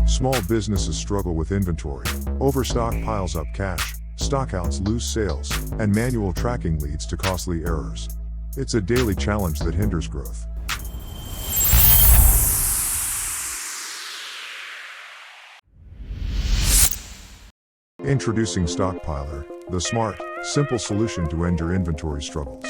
Small businesses struggle with inventory. Overstock piles up cash, stockouts lose sales, and manual tracking leads to costly errors. It's a daily challenge that hinders growth. Introducing Stockpiler, the smart, simple solution to end your inventory struggles.